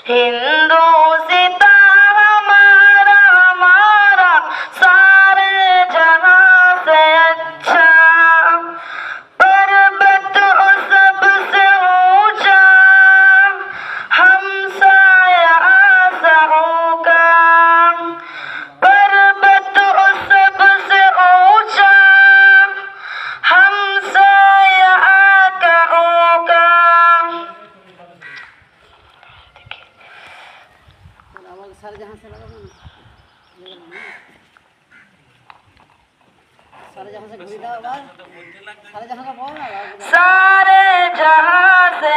हिंदुस्तान हमारा हमारा सारे जहां से अच्छा, पर्वत सबसे ऊंचा हमसाया आसमां का, पर्वत सबसे ऊंचा हमसाया आकाओं का। सारे जहां से लगा सारे जहां से घुरी था आवाज, सारे जहां का बोल रहा है, सारे जहां से